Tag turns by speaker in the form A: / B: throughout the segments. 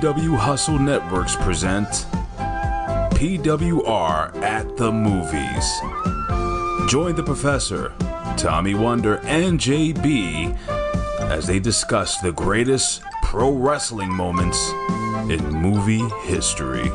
A: PW Hustle Networks present PWR at the Movies. Join the Professor, Tommy Wonder, and JB as they discuss the greatest pro wrestling moments in movie history.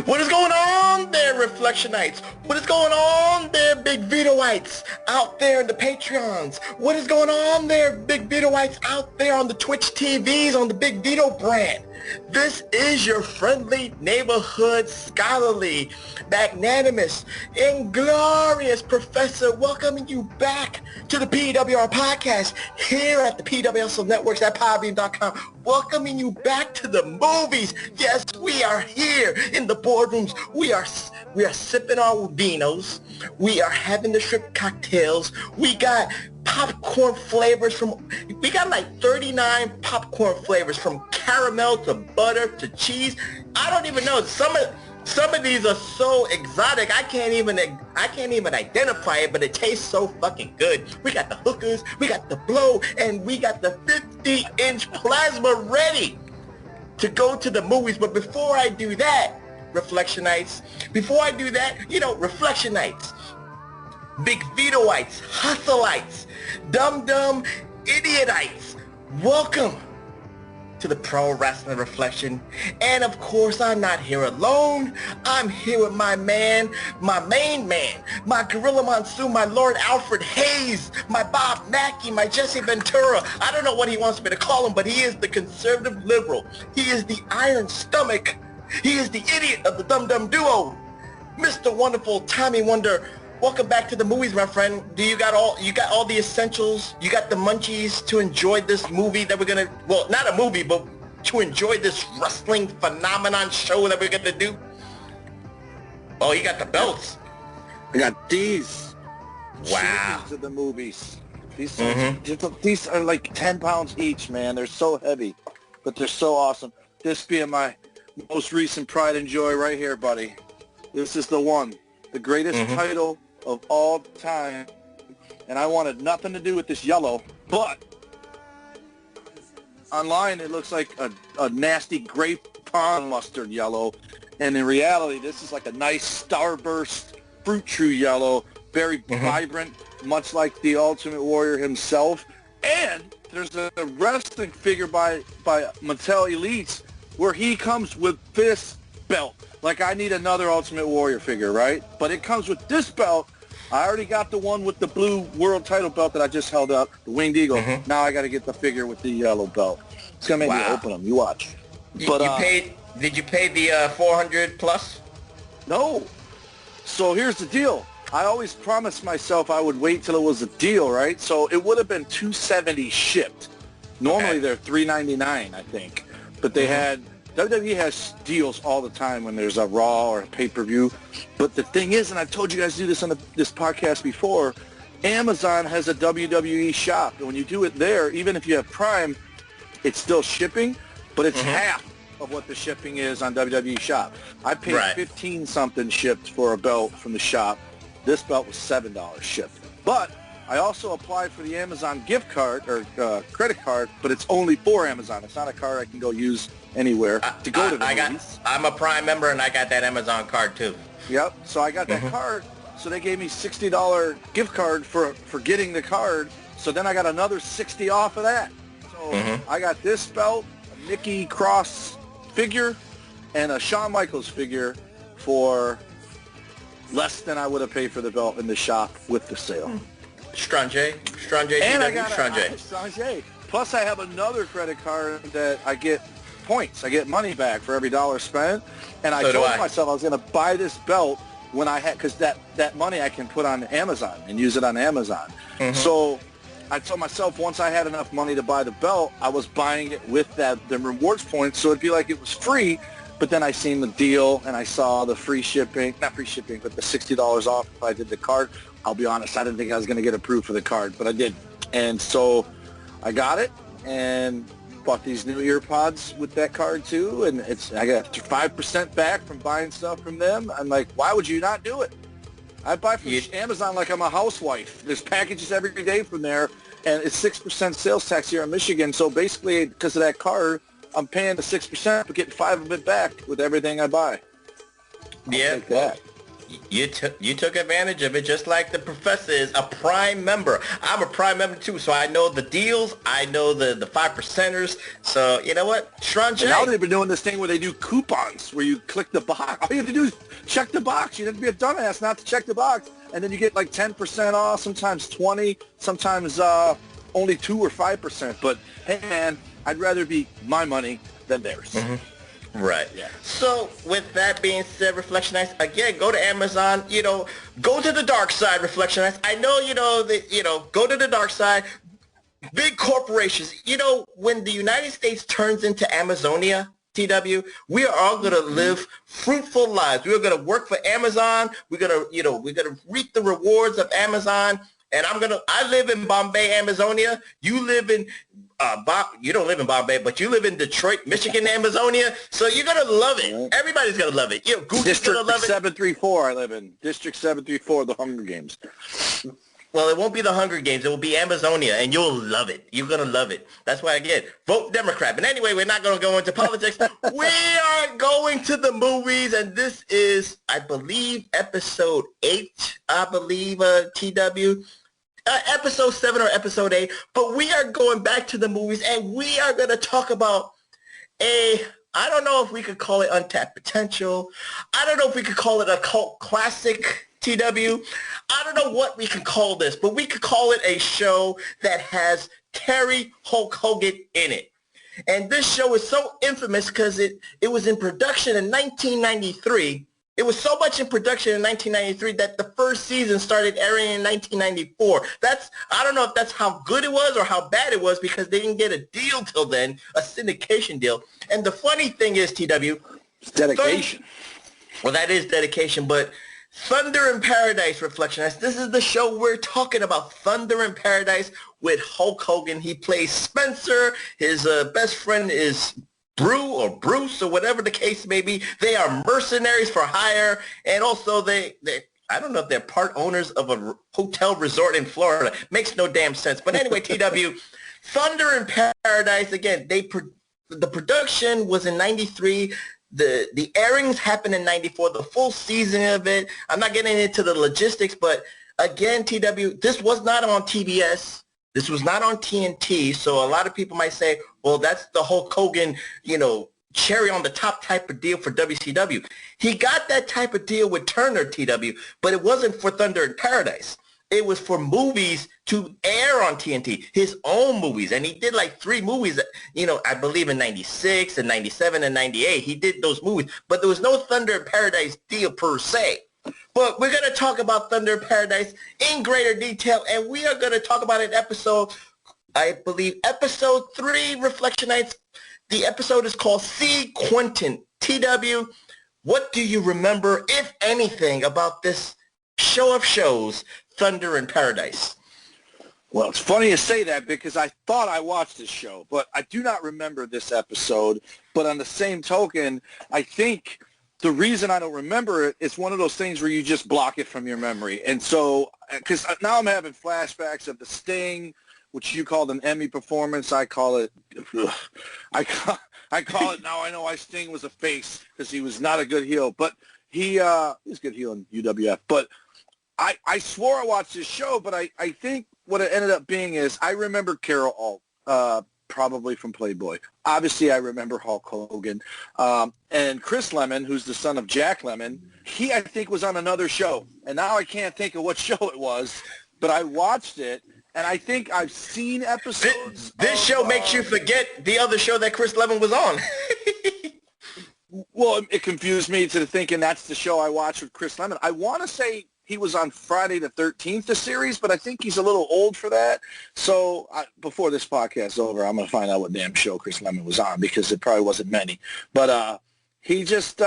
B: What is going on there, Reflectionites? What is going on there, big Vitoites out there in the Patreons? What is going on there, big Vitoites out there on the Twitch TVs on the Big Vito brand? This is your friendly neighborhood, scholarly, magnanimous, inglorious professor welcoming you back to the PWR podcast here at the PWR Networks at PodBeam.com. Welcoming you back to the movies. Yes, we are here in the boardrooms. We are sipping our vinos. We are having the shrimp cocktails. We got popcorn flavors we got like 39 popcorn flavors from caramel to butter to cheese. I don't even know. Some of these are so exotic I can't even identify it, but it tastes so fucking good. We got the hookers, we got the blow, and we got the 50-inch plasma ready to go to the movies. But before I do that, Reflectionites, Reflectionites, Big Vitoites, Hustleites, dumb idiotites, welcome to the Pro Wrasslin Reflection. And of course, I'm not here alone. I'm here with my man, my main man, my Gorilla Monsoon, my Lord Alfred Hayes, my Bob Mackey, my Jesse Ventura. I don't know what he wants me to call him, but he is the conservative liberal. He is the iron stomach. He is the idiot of the dum-dum duo, Mr. Wonderful Tommy Wonder. Welcome back to the movies, my friend. You got all the essentials? You got the munchies to enjoy this movie that we're gonna, well, not a movie, but to enjoy this wrestling phenomenon show that we're gonna do? Oh, you got the belts.
C: I got these.
B: Wow.
C: To the movies. These are like 10 pounds each, man. They're so heavy, but they're so awesome. This being my most recent pride and joy right here, buddy. This is the one. The greatest title of all time, and I wanted nothing to do with this yellow, but online it looks like a nasty grape pond mustard yellow, and in reality this is like a nice Starburst Fruit Chew yellow, very vibrant, much like the Ultimate Warrior himself. And there's a wrestling figure by Mattel Elites where he comes with this belt. like I need another Ultimate Warrior figure, right? But it comes with this belt. I already got the one with the blue world title belt that I just held up, the Winged Eagle. Now I got to get the figure with the yellow belt. It's going to make me open them. You watch. But
B: Did you pay the 400 plus?
C: No. So here's the deal. I always promised myself I would wait till it was a deal, right? So it would have been $270 shipped. Normally they're $399, I think. But they had... WWE has deals all the time when there's a Raw or a pay-per-view. But the thing is, and I've told you guys do this on this podcast before, Amazon has a WWE shop. And when you do it there, even if you have Prime, it's still shipping, but it's half of what the shipping is on WWE shop. I paid $15-something shipped for a belt from the shop. This belt was $7 shipped. But I also applied for the Amazon gift card or credit card, but it's only for Amazon. It's not a card I can go use anywhere to go to the movies.
B: I'm a Prime member, and I got that Amazon card too.
C: Yep. So I got that card. So they gave me $60 gift card for getting the card. So then I got another $60 off of that. So I got this belt, a Nikki Cross figure, and a Shawn Michaels figure for less than I would have paid for the belt in the shop with the sale.
B: Strange.
C: And I got Strange. Plus I have another credit card that I get points. I get money back for every dollar spent. And I told myself I was going to buy this belt when I had, because that money I can put on Amazon and use it on Amazon. So I told myself once I had enough money to buy the belt, I was buying it with the rewards points, so it'd be like it was free. But then I seen the deal and I saw the free shipping, not free shipping, but the $60 off if I did the card. I'll be honest, I didn't think I was going to get approved for the card, but I did. And so I got it and bought these new ear pods with that card too. And I got 5% back from buying stuff from them. I'm like, why would you not do it? I buy from Amazon like I'm a housewife. There's packages every day from there, and it's 6% sales tax here in Michigan. So basically, because of that card, I'm paying the 6%, but getting 5 of it back with everything I buy. I'll take that.
B: You took advantage of it, just like the professor is a Prime member. I'm a Prime member too, so I know the deals. I know the 5%ers. So you know what, Strange.
C: Now they've been doing this thing where they do coupons, where you click the box. All you have to do is check the box. You have to be a dumbass not to check the box, and then you get like 10% off, sometimes 20, sometimes only 2 or 5%. But hey, man, I'd rather be my money than theirs.
B: Right. Yeah. So with that being said, Reflectionites, again, go to Amazon, go to the dark side, Reflectionites. I know, go to the dark side. Big corporations, when the United States turns into Amazonia, TW, we are all going to live fruitful lives. We're going to work for Amazon. We're going to reap the rewards of Amazon. And I live in Bombay, Amazonia. You live in, you don't live in Bombay, but you live in Detroit, Michigan, Amazonia. So you're going to love it. Everybody's going to love it. Gucci's going to love it.
C: District 734 I live in. District 734, the Hunger Games.
B: Well, it won't be the Hunger Games. It will be Amazonia, and you'll love it. You're going to love it. That's why, again, vote Democrat. But anyway, we're not going to go into politics. We are going to the movies, and this is, I believe, episode 8, TW. Episode 7 or episode 8. But we are going back to the movies, and we are going to talk about I don't know if we could call it untapped potential. I don't know if we could call it a cult classic, TW. I don't know what we can call this, but we could call it a show that has Terry Hulk Hogan in it. And this show is so infamous because it was in production in 1993. It was so much in production in 1993 that the first season started airing in 1994. I don't know if that's how good it was or how bad it was because they didn't get a deal till then, a syndication deal. And the funny thing is, TW,
C: it's dedication.
B: Well, that is dedication, but Thunder in Paradise, Reflectionists. This is the show we're talking about. Thunder in Paradise with Hulk Hogan. He plays Spencer. His best friend is Bru or Bruce or whatever the case may be. They are mercenaries for hire, and also they I don't know if they're part owners of a hotel resort in Florida. Makes no damn sense. But anyway, TW, Thunder in Paradise, again, the production was in 93. The airings happened in 94, the full season of it. I'm not getting into the logistics, but again, TW, this was not on TBS. This was not on TNT. So a lot of people might say, well, that's the Hulk Hogan, cherry on the top type of deal for WCW. He got that type of deal with Turner, TW, but it wasn't for Thunder in Paradise. It was for movies to air on TNT, his own movies. And he did like 3 movies, I believe in 96 and 97 and 98. He did those movies, but there was no Thunder in Paradise deal per se. But we're going to talk about Thunder in Paradise in greater detail, and we are going to talk about an episode, I believe, episode 3, Reflection Nights. The episode is called See Quentin. TW, what do you remember, if anything, about this show of shows, Thunder in Paradise?
C: Well, it's funny you say that because I thought I watched this show, but I do not remember this episode. But on the same token, I think the reason I don't remember it, it's one of those things where you just block it from your memory. And so, because now I'm having flashbacks of the Sting, which you called an Emmy performance. I call it, I call it now I know why Sting was a face because he was not a good heel. But he was a good heel in UWF. But I swore I watched this show, but I think what it ended up being is I remember Carol Alt, probably from Playboy. Obviously, I remember Hulk Hogan. And Chris Lemmon, who's the son of Jack Lemmon, he, I think, was on another show. And now I can't think of what show it was, but I watched it, and I think I've seen episodes.
B: This show makes you forget the other show that Chris Lemmon was on.
C: Well, it confused me to thinking that's the show I watched with Chris Lemmon. I want to say he was on Friday the 13th, the series, but I think he's a little old for that. So before this podcast is over, I'm going to find out what damn show Chris Lemmon was on because it probably wasn't many. But he just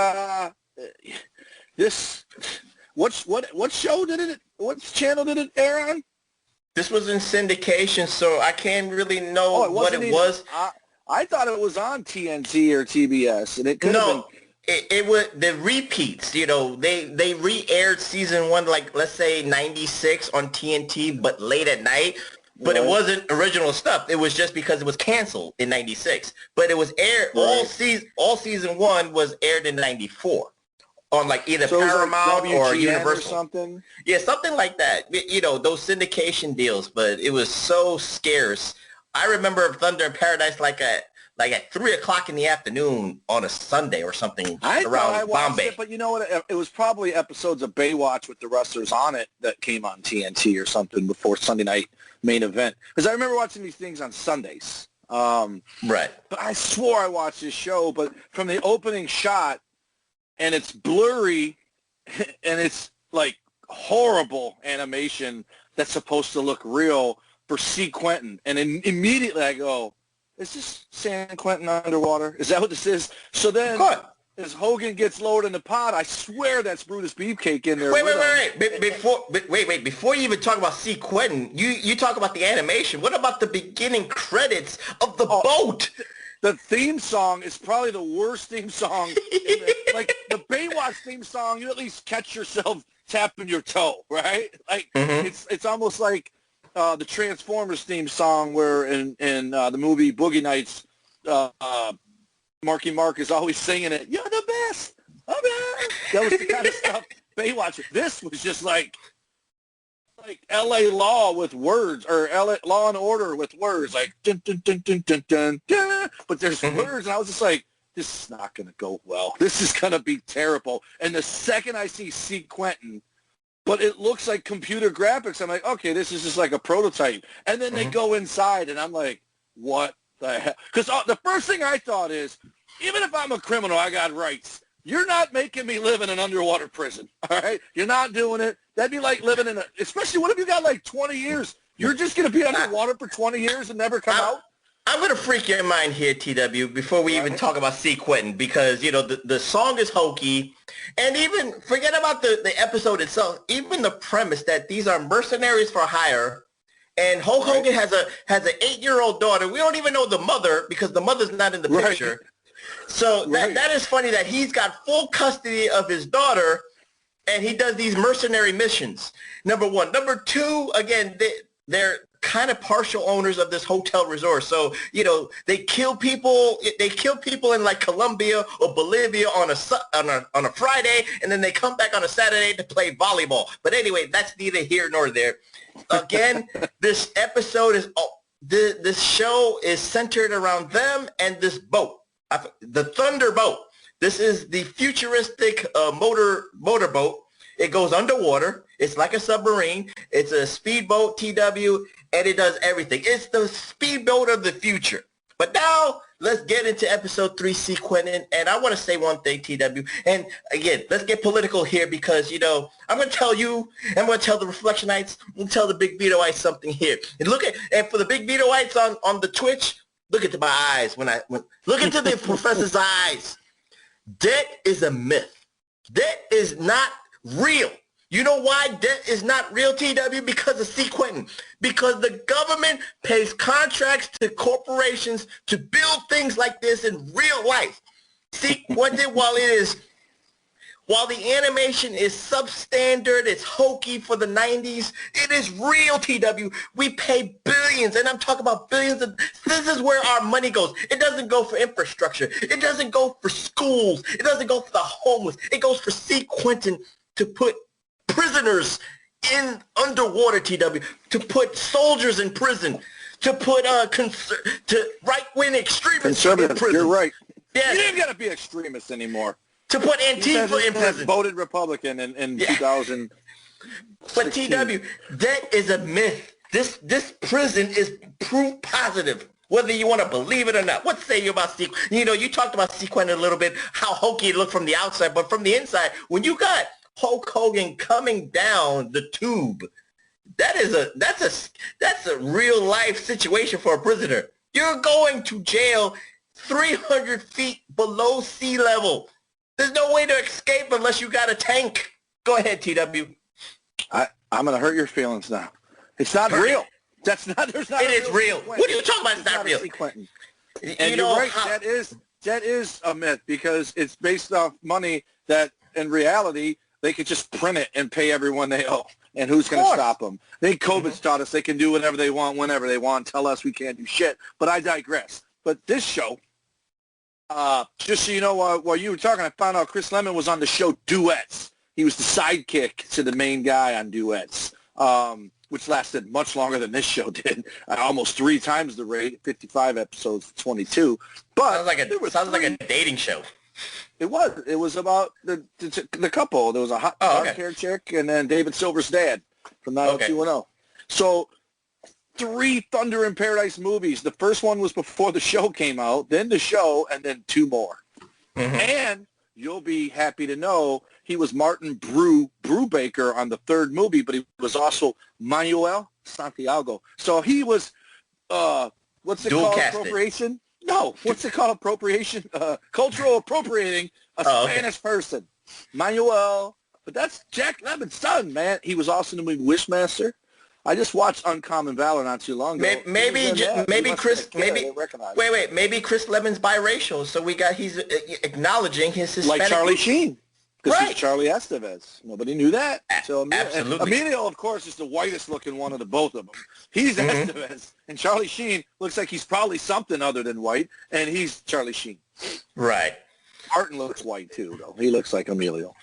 C: what show did it? What channel did it air on?
B: This was in syndication, so I can't really know what it was.
C: I thought it was on TNT or TBS, and it could have been.
B: It was the repeats, they re-aired season 1, like, let's say 96 on TNT, but late at night. But It wasn't original stuff. It was just because it was canceled in 96. But it was aired, all season 1 was aired in 94 on like either Paramount or Universal.
C: Or something?
B: Yeah, something like that. Those syndication deals, but it was so scarce. I remember Thunder in Paradise like at 3 o'clock in the afternoon on a Sunday or something around Bombay.
C: But you know what? It was probably episodes of Baywatch with the wrestlers on it that came on TNT or something before Sunday night main event. Because I remember watching these things on Sundays.
B: Right.
C: But I swore I watched this show, but from the opening shot, and it's blurry, and it's like horrible animation that's supposed to look real for C. Quentin. And immediately I go, is this San Quentin underwater? Is that what this is? So then, as Hogan gets lowered in the pod, I swear that's Brutus Beefcake in there.
B: Wait. Before you even talk about C. Quentin, you talk about the animation. What about the beginning credits of the boat?
C: The theme song is probably the worst theme song. Like the Baywatch theme song, you at least catch yourself tapping your toe, right? Like it's almost like the Transformers theme song where in the movie Boogie Nights, Marky Mark is always singing it, "You're the best." That was the kind of stuff Baywatch. This was just like L.A. Law with words, or L.A. Law and Order with words, like dun dun dun dun dun dun, dun. But there's words, and I was just like, this is not going to go well. This is going to be terrible. And the second I see C. Quentin, but it looks like computer graphics, I'm like, okay, this is just like a prototype. And then they go inside, and I'm like, what the hell? Because the first thing I thought is, even if I'm a criminal, I got rights. You're not making me live in an underwater prison, all right? You're not doing it. That'd be like living in especially what if you got like 20 years? You're just going to be underwater for 20 years and never come out?
B: I'm going to freak your mind here, TW, before we even talk about C. Quentin, because, the song is hokey, and even, forget about the episode itself, even the premise that these are mercenaries for hire, and Hulk Hogan has an 8-year-old daughter. We don't even know the mother, because the mother's not in the picture. So that is funny that he's got full custody of his daughter, and he does these mercenary missions. Number one. Number two, again, they're kind of partial owners of this hotel resort. So, they kill people. They kill people in like Colombia or Bolivia on a Friday, and then they come back on a Saturday to play volleyball. But anyway, that's neither here nor there. Again, this episode is this show is centered around them and this boat. the Thunderbolt. This is the futuristic motorboat. It goes underwater. It's like a submarine. It's a speedboat, TW, and it does everything. It's the speedboat of the future. But now let's get into episode 3, Quentin. And I want to say one thing, TW. And again, let's get political here because, you know, I'm going to tell you, I'm going to tell the Reflectionites, I'm going to tell the Big Vitoites something here. And for the Big Vitoites on the Twitch, look into my eyes. Look into the professor's eyes. Debt is a myth. Debt is not real. You know why debt is not real, TW? Because of C. Quentin. Because the government pays contracts to corporations to build things like this in real life. C. Quentin, while the animation is substandard, it's hokey for the 90s, it is real, TW. We pay billions, and I'm talking about billions. This is where our money goes. It doesn't go for infrastructure. It doesn't go for schools. It doesn't go for the homeless. It goes for C. Quentin to put prisoners in underwater, TW, to put soldiers in prison, to put right-wing extremists in prison.
C: You're right.
B: Yes.
C: You ain't got to be extremists anymore.
B: To put Antifa in prison.
C: Voted Republican in 2000.
B: But TW, that is a myth. This prison is proof positive, whether you want to believe it or not. What say you about Sequin? You know, you talked about Sequin a little bit, how hokey it looked from the outside, but from the inside, when you got Hulk Hogan coming down the tube, that's a real life situation for a prisoner. You're going to jail 300 feet below sea level. There's no way to escape unless you got a tank. Go ahead, TW.
C: I'm going to hurt your feelings now. It's not real. There's not.
B: It is real. What are you talking about? It's not real.
C: And you're right. That is a myth because it's based off money that in reality they could just print it and pay everyone they owe. And who's going to stop them? I think COVID's taught us they can do whatever they want, whenever they want, tell us we can't do shit. But I digress. But this show, just so you know, while you were talking, I found out Chris Lemmon was on the show Duets. He was the sidekick to the main guy on Duets, which lasted much longer than this show did, almost 3 times the rate, 55 episodes to 22. But
B: sounds like a dating show.
C: It was about the couple. There was a hot hair chick and then David Silver's dad from 90210. So 3 Thunder in Paradise movies. The first one was before the show came out, then the show, and then 2 more. Mm-hmm. And you'll be happy to know he was Martin Brubaker on the 3rd movie, but he was also Manuel Santiago. So he was, what's it called, appropriation? No, what's it called, appropriation? Cultural appropriating a Spanish person. Manuel, but that's Jack Lemmon's son, man. He was also in the movie Wishmaster. I just watched Uncommon Valor not too long ago.
B: Maybe Chris Lemmon's biracial, so he's acknowledging his Hispanic.
C: Like Charlie Sheen, because he's Charlie Estevez. Nobody knew that. So
B: absolutely.
C: Emilio, of course, is the whitest looking one of the both of them. He's Estevez, and Charlie Sheen looks like he's probably something other than white, and he's Charlie Sheen.
B: Right.
C: Martin looks white too, though. He looks like Emilio.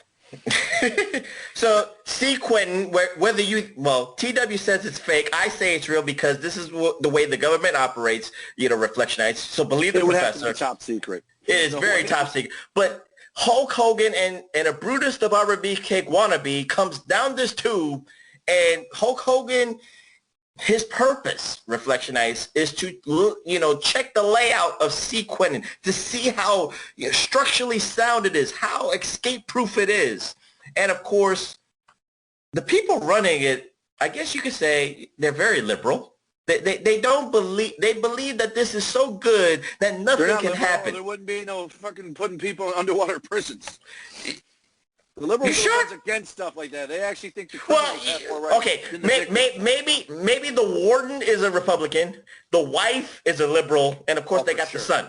B: So, see, Quentin, TW says it's fake. I say it's real because this is the way the government operates, Reflectionites. So believe the professor.
C: It would have to be top secret.
B: It is very top secret. But Hulk Hogan and a Brutus the Barber Beefcake wannabe comes down this tube, and Hulk Hogan, his purpose, Reflectionites, is to, check the layout of C. Quentin to see how structurally sound it is, how escape-proof it is. And, of course, the people running it, I guess you could say they're very liberal. They don't believe, they believe that this is so good that nothing can happen.
C: There wouldn't be no fucking putting people in underwater prisons. The liberals are ones against stuff like that. They actually think the criminals have more rights.
B: Okay, maybe the warden is a Republican, the wife is a liberal, and of course they got the son,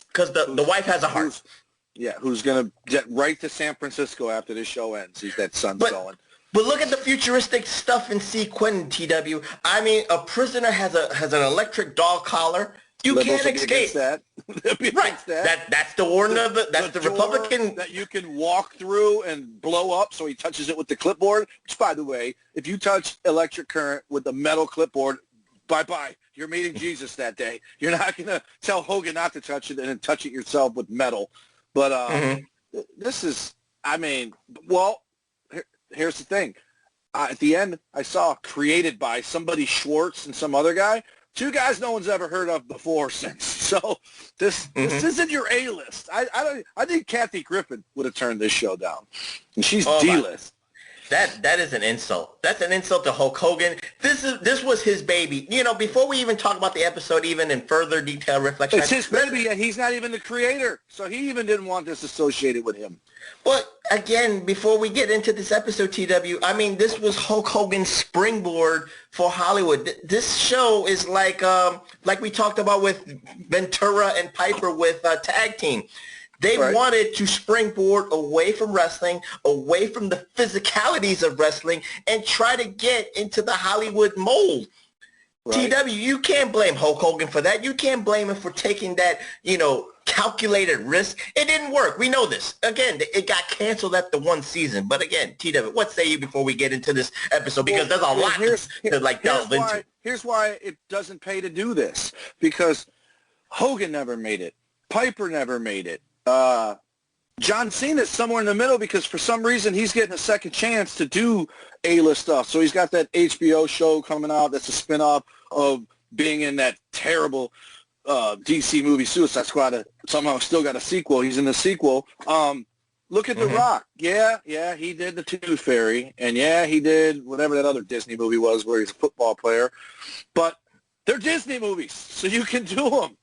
B: because the wife has a heart.
C: Who's going to get right to San Francisco after this show ends? That son's going.
B: But look at the futuristic stuff in C. Quentin, TW. I mean, a prisoner has an electric dog collar. You can't escape.
C: That.
B: Right. That's the warden of the Republican
C: that you can walk through and blow up. So he touches it with the clipboard. Which, by the way, if you touch electric current with the metal clipboard, bye-bye. You're meeting Jesus that day. You're not going to tell Hogan not to touch it and then touch it yourself with metal. But this is, I mean, well, here's the thing. At the end, I saw created by somebody Schwartz and some other guy. Two guys no one's ever heard of before since. So this isn't your A-list. I think Kathy Griffin would have turned this show down. And she's D-list.
B: That is an insult. That's an insult to Hulk Hogan. This was his baby. You know, before we even talk about the episode, even in further detail reflection,
C: it's his baby, and he's not even the creator, so he even didn't want this associated with him.
B: But again, before we get into this episode, TW, I mean, this was Hulk Hogan's springboard for Hollywood. This show is like we talked about with Ventura and Piper with Tag Team. They wanted to springboard away from wrestling, away from the physicalities of wrestling, and try to get into the Hollywood mold. Right. TW, you can't blame Hulk Hogan for that. You can't blame him for taking that, you know, calculated risk. It didn't work. We know this. Again, it got canceled after one season. But again, TW, what say you before we get into this episode? Because there's a lot to like delve into.
C: Here's why it doesn't pay to do this. Because Hogan never made it. Piper never made it. John Cena's somewhere in the middle because for some reason he's getting a second chance to do A-list stuff. So he's got that HBO show coming out that's a spinoff of being in that terrible DC movie Suicide Squad that somehow still got a sequel. He's in the sequel. Look at The Rock. Yeah, he did The Tooth Fairy. And yeah, he did whatever that other Disney movie was where he's a football player. But they're Disney movies, so you can do them.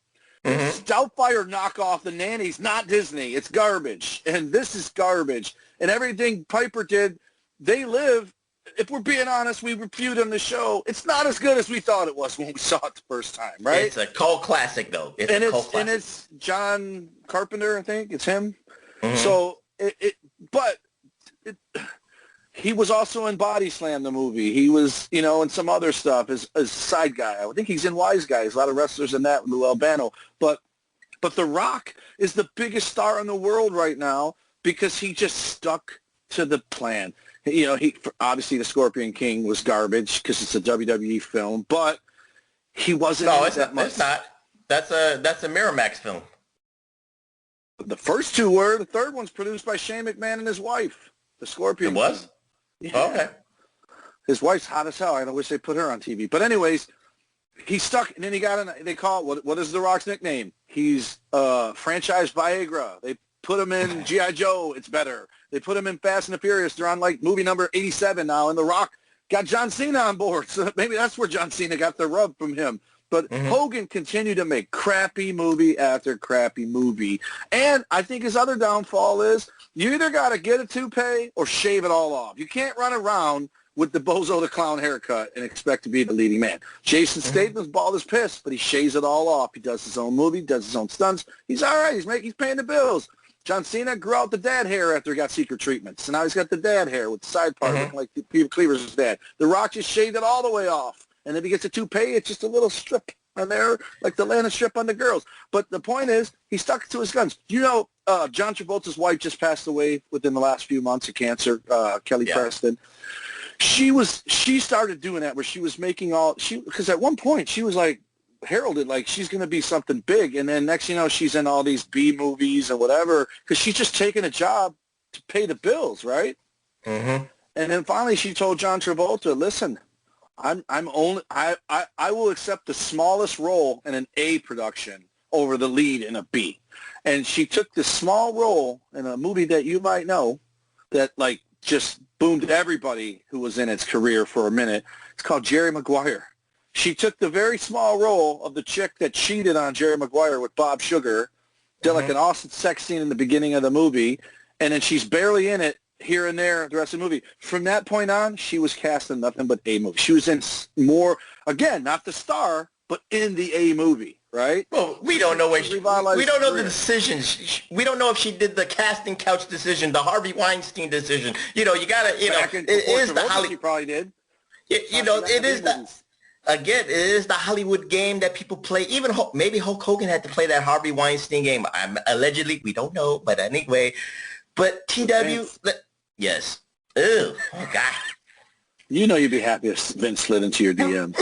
C: Doubtfire knockoff The Nanny's not Disney. It's garbage. And this is garbage. And everything Piper did, they live. If we're being honest, we reviewed on the show. It's not as good as we thought it was when we saw it the first time, right?
B: It's a cult classic, though.
C: And it's John Carpenter, I think. It's him. So, he was also in Body Slam, the movie. He was, you know, in some other stuff as a side guy. I think he's in Wise Guys. A lot of wrestlers in that, Lou Albano. But The Rock is the biggest star in the world right now because he just stuck to the plan. You know, obviously the Scorpion King was garbage because it's a WWE film, but he wasn't that much.
B: It's not. That's a Miramax film.
C: The first two were. The third one's produced by Shane McMahon and his wife. The Scorpion.
B: It was?
C: King. Yeah.
B: Oh, okay.
C: His wife's hot as hell. I wish they put her on TV. But anyways, he stuck, and then he got they call it, what is The Rock's nickname? He's franchise Viagra. They put him in G.I. Joe. It's better. They put him in Fast and the Furious. They're on like movie number 87 now, and The Rock got John Cena on board. So maybe that's where John Cena got the rub from him. But Hogan continued to make crappy movie after crappy movie. And I think his other downfall is you either got to get a toupee or shave it all off. You can't run around with the Bozo the Clown haircut and expect to be the leading man. Jason Statham's bald as piss, but he shaves it all off. He does his own movie, does his own stunts. He's all right. He's paying the bills. John Cena grew out the dad hair after he got secret treatment. So now he's got the dad hair with the side part looking like Peter Cleaver's dad. The Rock just shaved it all the way off. And if he gets a toupee, it's just a little strip on there, like the Lana strip on the girls. But the point is, he stuck to his guns. You know, John Travolta's wife just passed away within the last few months of cancer, Kelly Preston. She started doing that where she was making because at one point she was like heralded like she's going to be something big. And then next, you know, she's in all these B movies and whatever because she's just taking a job to pay the bills, right? And then finally she told John Travolta, listen, I will accept the smallest role in an A production over the lead in a B. And she took this small role in a movie that you might know that like just boomed everybody who was in its career for a minute. It's called Jerry Maguire. She took the very small role of the chick that cheated on Jerry Maguire with Bob Sugar, did like an awesome sex scene in the beginning of the movie, and then she's barely in it here and there the rest of the movie. From that point on, she was cast in nothing but A movie. She was in more, again, not the star, but in the A movie, right?
B: Well, we don't know we don't know the decisions. We don't know if she did the casting couch decision, the Harvey Weinstein decision. You know, you gotta, you know, it is the Hollywood.
C: She probably did.
B: You know, it is the. Again, it is the Hollywood game that people play. Even maybe Hulk Hogan had to play that Harvey Weinstein game. Allegedly, we don't know, but anyway. But TW, yes. Ew, oh God.
C: You know you'd be happy if Vince slid into your DM.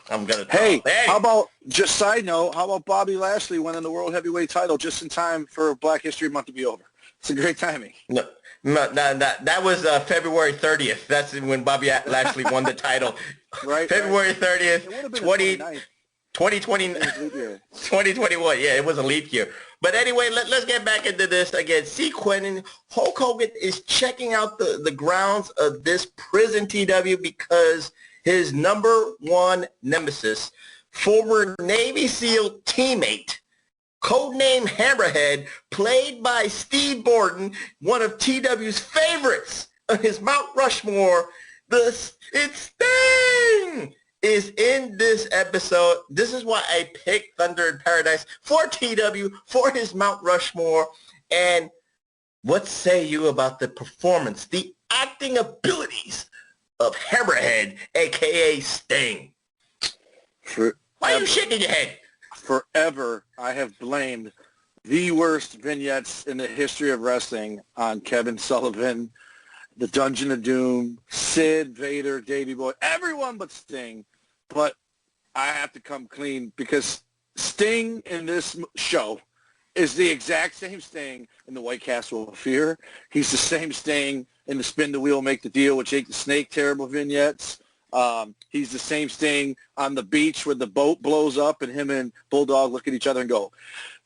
B: I'm gonna.
C: Hey, how about, just side note, how about Bobby Lashley winning the World Heavyweight title just in time for Black History Month to be over? It's a great timing.
B: No, that was February 30th. That's when Bobby Lashley won the title.
C: Right.
B: February 30th, 2020, 2021. Yeah, it was a leap year. But anyway, let's get back into this again. See, Quentin, Hulk Hogan is checking out the grounds of this prison TW because his number one nemesis, former Navy SEAL teammate, codename Hammerhead, played by Steve Borden, one of TW's favorites on his Mount Rushmore, it's Sting, is in this episode. This is why I picked Thunder in Paradise for TW, for his Mount Rushmore. And what say you about the performance, the acting abilities of Hammerhead, a.k.a. Sting? Why are you shaking your head?
C: Forever, I have blamed the worst vignettes in the history of wrestling on Kevin Sullivan, the Dungeon of Doom, Sid, Vader, Davey Boy, everyone but Sting. But I have to come clean because Sting in this show is the exact same Sting in the White Castle of Fear. He's the same Sting in the Spin the Wheel, Make the Deal with Jake the Snake terrible vignettes. He's the same Sting on the beach where the boat blows up and him and Bulldog look at each other and go,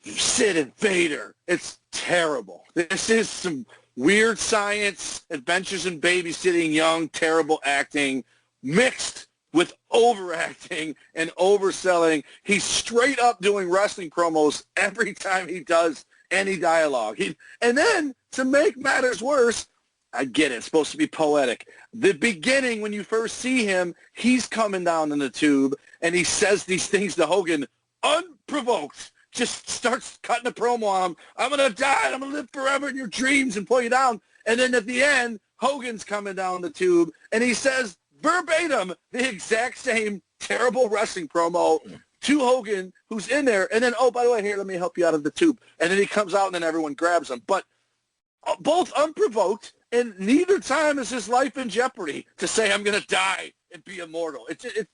C: Sid and Vader. It's terrible. This is some weird science, adventures in babysitting, young, terrible acting, mixed with overacting and overselling. He's straight up doing wrestling promos every time he does any dialogue. And then, to make matters worse, I get it. It's supposed to be poetic. The beginning, when you first see him, he's coming down in the tube, and he says these things to Hogan unprovoked. Just starts cutting a promo on him. I'm going to die, and I'm going to live forever in your dreams, and pull you down. And then at the end, Hogan's coming down the tube, and he says verbatim the exact same terrible wrestling promo to Hogan, who's in there. And then, oh, by the way, here, let me help you out of the tube. And then he comes out, and then everyone grabs him. But both unprovoked, and neither time is his life in jeopardy to say, I'm going to die and be immortal. It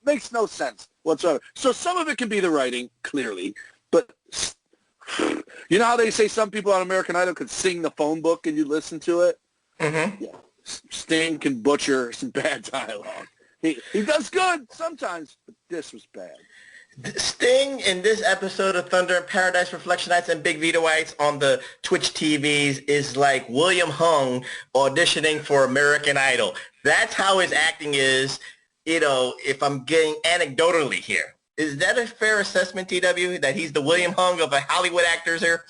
C: makes no sense whatsoever. So some of it can be the writing, clearly. But you know how they say some people on American Idol could sing the phone book and you listen to it? Mm-hmm. Yeah. Sting can butcher some bad dialogue. He does good sometimes, but this was bad.
B: Sting in this episode of Thunder in Paradise, Reflection Nights, and Big Vitoites on the Twitch TVs is like William Hung auditioning for American Idol. That's how his acting is, you know, if I'm getting anecdotally here. Is that a fair assessment, TW, that he's the William Hung of the Hollywood actors here?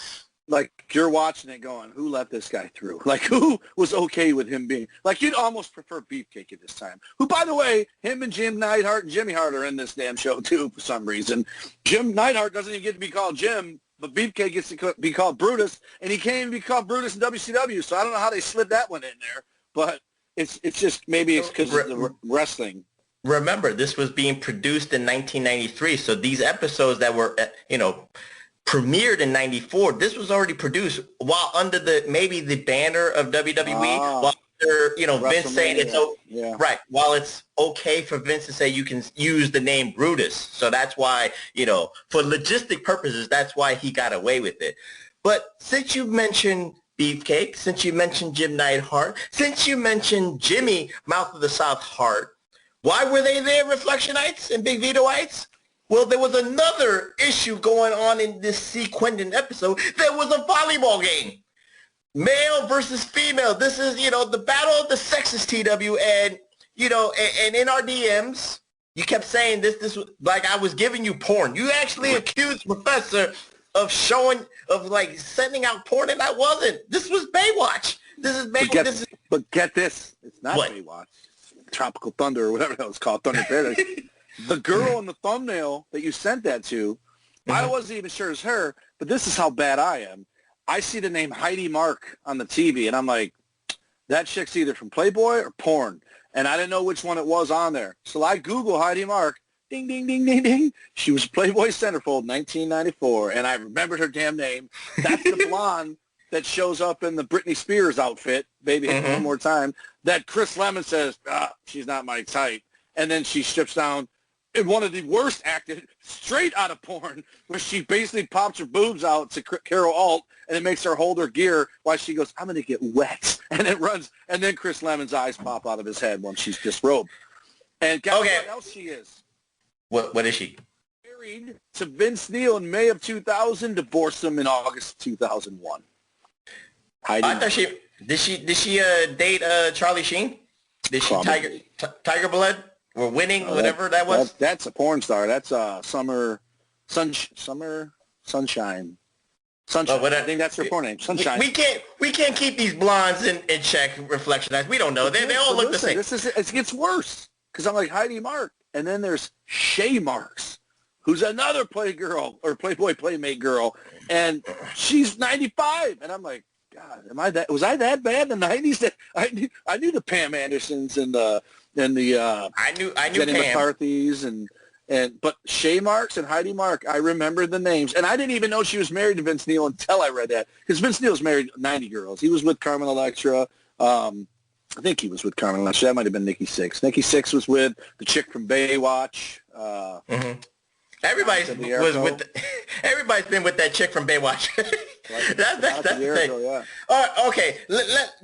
C: Like, you're watching it going, who let this guy through? Like, who was okay with him being... Like, you'd almost prefer Beefcake at this time. Who, by the way, him and Jim Neidhart and Jimmy Hart are in this damn show, too, for some reason. Jim Neidhart doesn't even get to be called Jim, but Beefcake gets to be called Brutus, and he can't even be called Brutus in WCW, so I don't know how they slid that one in there. But it's just, maybe it's because of the wrestling.
B: Remember, this was being produced in 1993, so these episodes that were, you know, premiered in 94, this was already produced while under the banner of WWE, while under, you know, Vince saying it's right, while it's okay for Vince to say you can use the name Brutus. So that's why, you know, for logistic purposes, that's why he got away with it. But since you mentioned Beefcake, since you mentioned Jim Neidhart, since you mentioned Jimmy Mouth of the South Hart, why were they there, Reflectionites and Big Vitoites? Well, there was another issue going on in this C. Quentin episode. There was a volleyball game. Male versus female. This is, you know, the battle of the sexes, TW. And, you know, and in our DMs, you kept saying this like I was giving you porn. You actually accused Professor of like sending out porn, and I wasn't. This was Baywatch. This is Baywatch.
C: But get this. It's not Baywatch. Tropical Thunder or whatever that was called, Thunder Paradise. The girl in the thumbnail that you sent that to, I wasn't even sure it's her, but this is how bad I am. I see the name Heidi Mark on the TV, and I'm like, that chick's either from Playboy or porn. And I didn't know which one it was on there. So I Google Heidi Mark. Ding, ding, ding, ding, ding. She was Playboy Centerfold, 1994, and I remembered her damn name. That's the blonde that shows up in the Britney Spears outfit, Baby Hit Me One More Time, that Chris Lemmon says, she's not my type. And then she strips down in one of the worst acted, straight out of porn, where she basically pops her boobs out to Carol Alt, and it makes her hold her gear while she goes, I'm going to get wet. And it runs, and then Chris Lemon's eyes pop out of his head when she's disrobed. And guess what else she is?
B: What is she?
C: Married to Vince Neil in May of 2000, divorced him in August of 2001.
B: I thought did she date Charlie Sheen? Did she Tiger Blood or Winning, whatever that was?
C: That's a porn star. That's Sunshine. Oh, I think that's her porn name. Sunshine.
B: We can't keep these blondes in check. Reflection. We don't know. They all look the same.
C: It gets worse because I'm like Heidi Mark, and then there's Shay Marks, who's another Playboy Playmate girl, and she's 95, and I'm like, God, was I that bad in the 90s? I knew the Pam Andersons and the
B: I knew
C: Jenny
B: Pam.
C: McCarthy's but Shay Marks and Heidi Mark, I remember the names, and I didn't even know she was married to Vince Neil until I read that, because Vince Neil's married 90 girls. He was with Carmen Electra. I think he was with Carmen Electra. That might have been Nikki Sixx. Nikki Sixx was with the chick from Baywatch.
B: Everybody's been with that chick from Baywatch. that's the thing. Yeah. Okay, let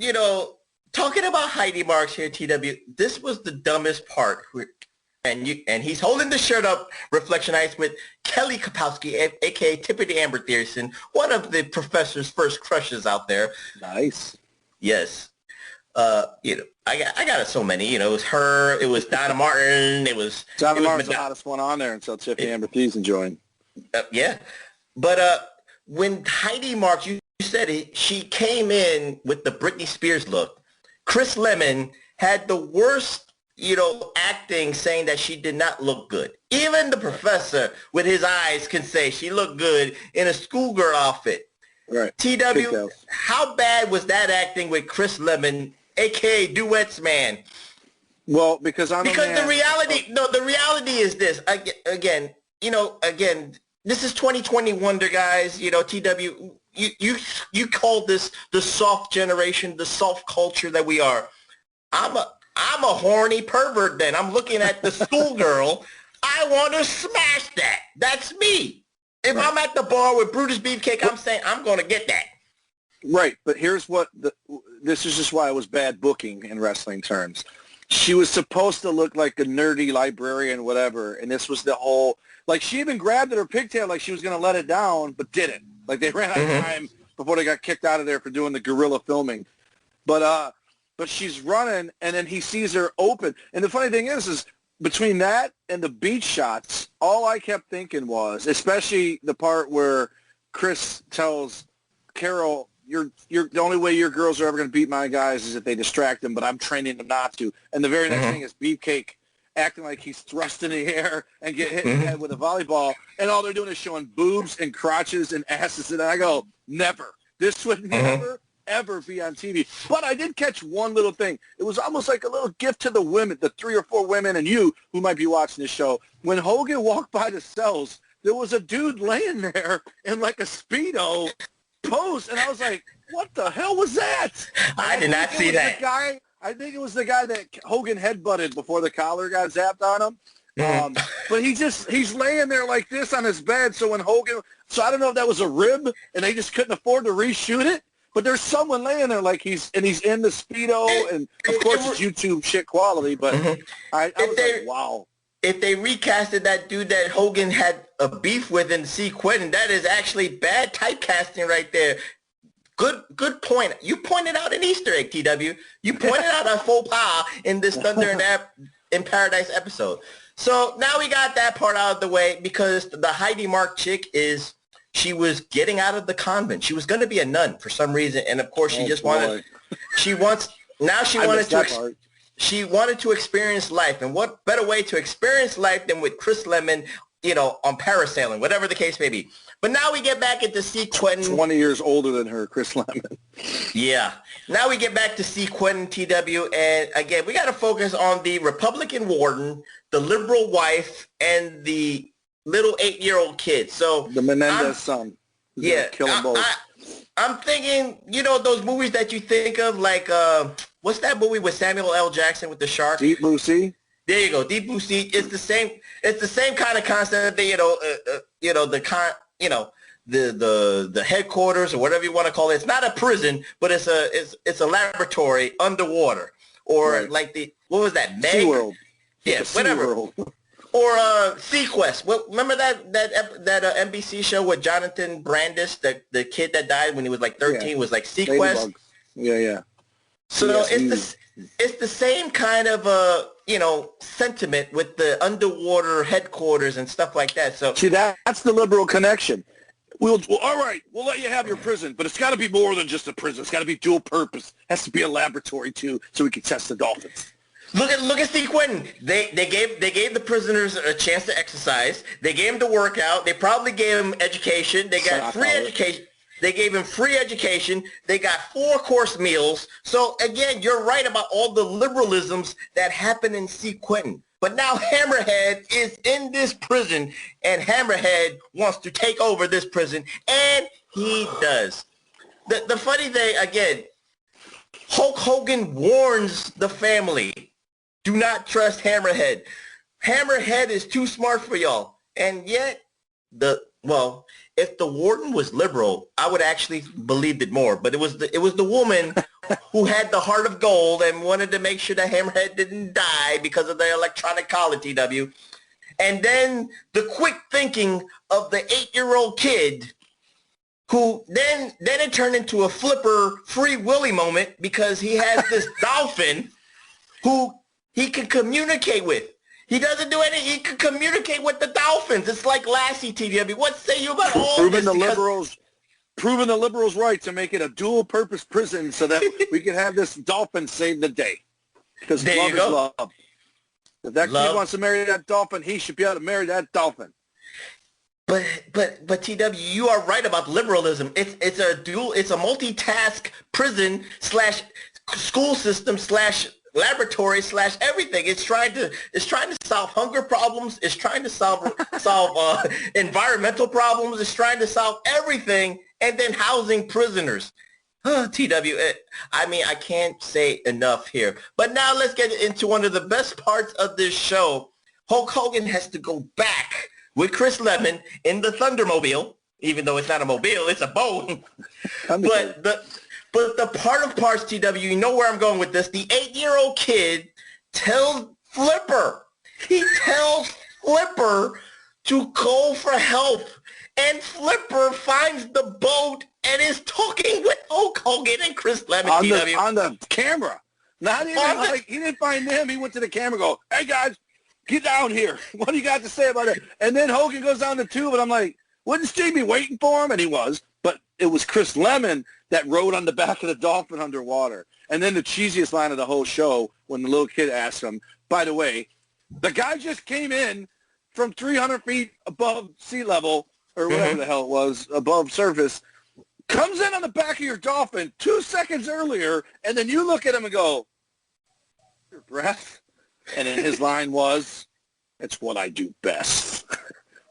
B: talking about Heidi Marks here, TW. This was the dumbest part. And he's holding the shirt up, Reflection Ice, with Kelly Kapowski, a.k.a. Tiffany Amber Thiessen, one of the professor's first crushes out there.
C: Nice.
B: Yes. I got so many. It was her. It was Donna Martin.
C: Donna Martin's the hottest one on there until Tiffany Amber Thiessen joined.
B: Yeah. But when Heidi Marks, you said it, she came in with the Britney Spears look. Chris Lemmon had the worst acting, saying that she did not look good. Even the professor with his eyes can say she looked good in a schoolgirl outfit.
C: Right.
B: TW, how bad was that acting with Chris Lemmon, a.k.a. Duets Man?
C: Well, because
B: the reality is this. Again, this is 2020 Wonder, guys. TW, you call this the soft generation, the soft culture that we are. I'm a horny pervert then. I'm looking at the schoolgirl. I want to smash that. That's me. If I'm at the bar with Brutus Beefcake, I'm saying I'm going to get that.
C: Right, but here's this is just why it was bad booking in wrestling terms. She was supposed to look like a nerdy librarian, whatever, and this was the whole, like, she even grabbed at her pigtail like she was going to let it down, but didn't. Like, they ran out of time before they got kicked out of there for doing the guerrilla filming. But she's running, and then he sees her open. And the funny thing is between that and the beach shots, all I kept thinking was, especially the part where Chris tells Carol, you're the only way your girls are ever going to beat my guys is if they distract them, but I'm training them not to. And the very next thing is Beefcake acting like he's thrust in the air and get hit in the head with a volleyball, and all they're doing is showing boobs and crotches and asses. And I go, never. This would never ever be on TV. But I did catch one little thing. It was almost like a little gift to the women, the 3 or 4 women and you who might be watching this show. When Hogan walked by the cells, there was a dude laying there in like a Speedo pose, and I was like, what the hell was that?
B: I did not see that.
C: I think it was the guy that Hogan headbutted before the collar got zapped on him. But he's laying there like this on his bed, so when Hogan, I don't know if that was a rib and they just couldn't afford to reshoot it, but there's someone laying there like he's in the Speedo, and of course it's YouTube shit quality, but I was like, wow.
B: If they recasted that dude that Hogan had a beef with in Quentin, that is actually bad typecasting right there. Good point. You pointed out an Easter egg, TW. You pointed out a faux pas in this Thunder in Paradise episode. So now we got that part out of the way, because the Heidi Mark chick she was getting out of the convent. She was going to be a nun for some reason, and of course she wanted to experience life, and what better way to experience life than with Chris Lemmon, on parasailing, whatever the case may be. But now we get back into Quentin.
C: 20 years older than her, Chris Lemmon.
B: Yeah. Now we get back to Quentin, TW, and again, we got to focus on the Republican warden, the liberal wife, and the little 8-year-old kid. So
C: the Menendez son.
B: Yeah.
C: Kill them both.
B: I'm thinking, you know, those movies that you think of, like, what's that movie with Samuel L. Jackson with the shark?
C: Deep Blue Sea.
B: There you go, Deep Blue Sea. It's the same. It's the same kind of concept. That, the headquarters or whatever you want to call it. It's not a prison, but it's a laboratory underwater, or like what was that?
C: SeaWorld.
B: Yeah, whatever. Or Sequest. Well, remember that NBC show with Jonathan Brandis, the kid that died when he was like 13, was like Sequest.
C: Yeah.
B: So it's the same kind of sentiment with the underwater headquarters and stuff like that. So
C: see, that's the liberal connection. Well, all right, we'll let you have your prison, but it's got to be more than just a prison. It's got to be dual purpose. It has to be a laboratory too, so we can test the dolphins.
B: Look at Steve Quentin. They gave the prisoners a chance to exercise. They gave them to work out. They probably gave them education. They got free education. They gave him free education. They got 4-course meals. So again, you're right about all the liberalisms that happen in C. Quentin. But now Hammerhead is in this prison, and Hammerhead wants to take over this prison, and he does. The funny thing, again, Hulk Hogan warns the family, do not trust Hammerhead. Hammerhead is too smart for y'all. And yet, if the warden was liberal, I would actually believed it more. But it was the woman who had the heart of gold and wanted to make sure that Hammerhead didn't die because of the electronic collar, TW. And then the quick thinking of the 8-year-old kid who then it turned into a Flipper Free Willy moment because he has this dolphin who he can communicate with. He doesn't do anything. He can communicate with the dolphins. It's like Lassie, TW. What say you about all
C: proving
B: this?
C: Proving the liberals right to make it a dual-purpose prison so that we can have this dolphin save the day. Because love is love. If that kid wants to marry that dolphin, he should be able to marry that dolphin.
B: But TW, you are right about liberalism. It's a multitask prison / school system / laboratory / everything. It's trying to solve hunger problems. It's trying to solve environmental problems. It's trying to solve everything, and then housing prisoners. TW, I mean, I can't say enough here. But now let's get into one of the best parts of this show. Hulk Hogan has to go back with Chris Lemmon in the Thundermobile, even though it's not a mobile, it's a boat. But the part of parts, TW, you know where I'm going with this. The 8-year-old kid tells Flipper. He tells Flipper to go for help. And Flipper finds the boat and is talking with Hulk Hogan and Chris Lemmon, TW.
C: On the camera. Not even he didn't find them. He went to the camera and go, hey, guys, get down here. What do you got to say about it? And then Hogan goes down the tube, and I'm like, wouldn't Steve be waiting for him? And he was. But it was Chris Lemmon that rode on the back of the dolphin underwater. And then the cheesiest line of the whole show when the little kid asked him, by the way, the guy just came in from 300 feet above sea level, or whatever the hell it was, above surface, comes in on the back of your dolphin 2 seconds earlier, and then you look at him and go, your breath? And then his line was, it's what I do best.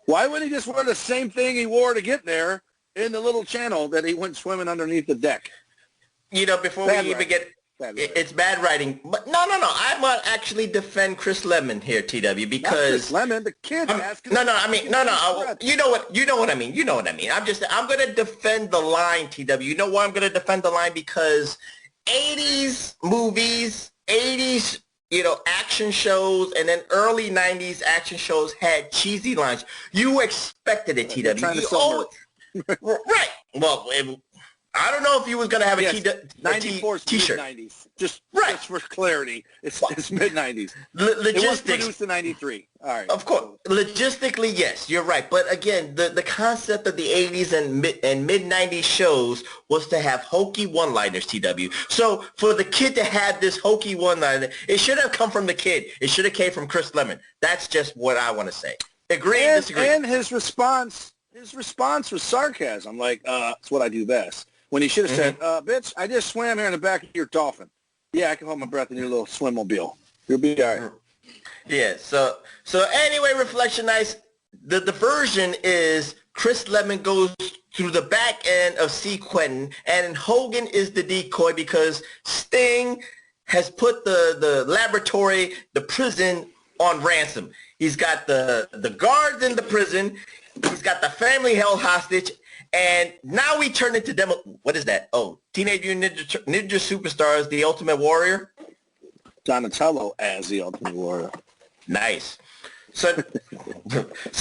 C: Why wouldn't he just wear the same thing he wore to get there in the little channel that he went swimming underneath the deck?
B: You know, before we even get... It's bad writing. But no. I want to actually defend Chris Lemmon here, TW, because... Not
C: Chris Lemmon, the kid asking...
B: No. You know what I mean. I'm going to defend the line, TW. You know why I'm going to defend the line? Because 80s movies, 80s, action shows, and then early 90s action shows had cheesy lines. You expected it, TW. Right. Well, I don't know if he was going to have a
C: 94
B: T-shirt.
C: Mid-90s. Just for clarity, it's mid-90s. It was produced in 93. All right.
B: Of course. Logistically, yes, you're right. But again, the concept of the 80s and mid-90s shows was to have hokey one-liners, TW. So for the kid to have this hokey one-liner, it should have come from the kid. It should have came from Chris Lemmon. That's just what I want to say. Agree or disagree?
C: And his response was sarcasm, like, it's what I do best. When he should have said, bitch, I just swam here in the back of your dolphin. Yeah, I can hold my breath in your little swimmobile. You'll be all right.
B: Yeah, so anyway, Reflection Nights, the version is Chris Lemmon goes through the back end of Quentin, and Hogan is the decoy because Sting has put the laboratory, the prison, on ransom. He's got the guards in the prison. He's got the family held hostage. And now we turn into demo. What is that? Oh, Teenage Mutant Ninja Superstars, The Ultimate Warrior.
C: Donatello as the Ultimate Warrior.
B: Nice. So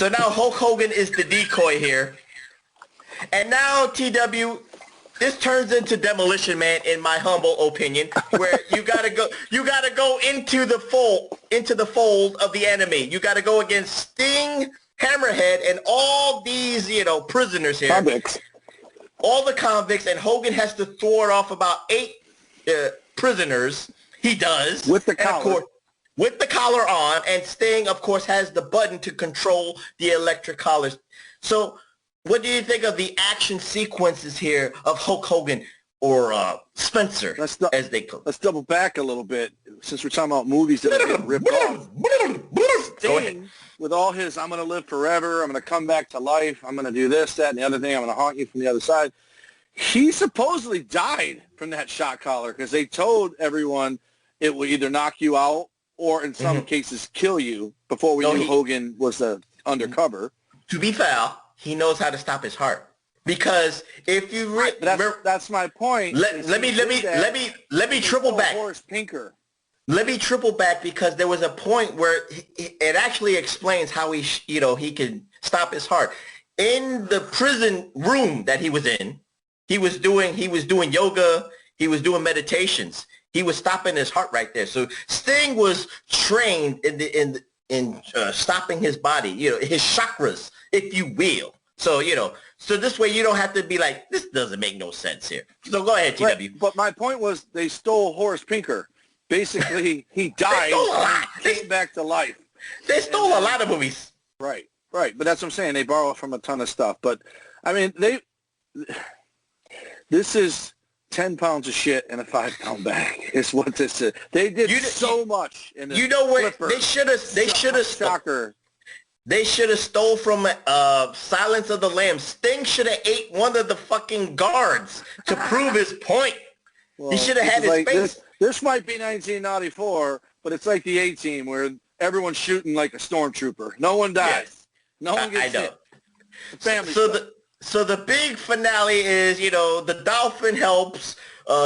B: now Hulk Hogan is the decoy here. And now, TW, this turns into Demolition Man, in my humble opinion, where you gotta go into the fold of the enemy. You gotta go against Sting, Hammerhead, and all these, prisoners here.
C: Convicts.
B: All the convicts, and Hogan has to thwart off about 8 prisoners. He does.
C: With the
B: and
C: collar.
B: Of course, with the collar on, and Sting, of course, has the button to control the electric collars. So what do you think of the action sequences here of Hulk Hogan or Spencer, as they call it?
C: Let's double back a little bit, since we're talking about movies that are getting ripped off. Sting, with all his, I'm going to live forever, I'm going to come back to life, I'm going to do this, that, and the other thing, I'm going to haunt you from the other side. He supposedly died from that shock collar because they told everyone it will either knock you out or in some cases kill you before we knew Hogan was the undercover.
B: To be fair, he knows how to stop his heart. Because if you
C: that's my point.
B: Let me triple back.
C: Horace Pinker.
B: Let me triple back, because there was a point where it actually explains how he can stop his heart. In the prison room that he was in, he was doing yoga, he was doing meditations. He was stopping his heart right there. So Sting was trained in stopping his body, his chakras, if you will. So, so this way you don't have to be like, this doesn't make no sense here. So go ahead, TW.
C: Right. But my point was they stole Horace Pinker. Basically, he died and came back to life.
B: They stole a lot of movies.
C: Right. But that's what I'm saying. They borrow from a ton of stuff. But, I mean, this is 10 pounds of shit in a 5-pound bag is what this is. They did so much in this.
B: You know what? They should have
C: shocker.
B: They should have stole from Silence of the Lambs. Sting should have ate one of the fucking guards to prove his point. Well, he should have had his face.
C: This might be 1994, but it's like the A-Team where everyone's shooting like a stormtrooper. No one dies.
B: Yes.
C: No one gets hit. Family.
B: So the big finale is, the Dolphin helps,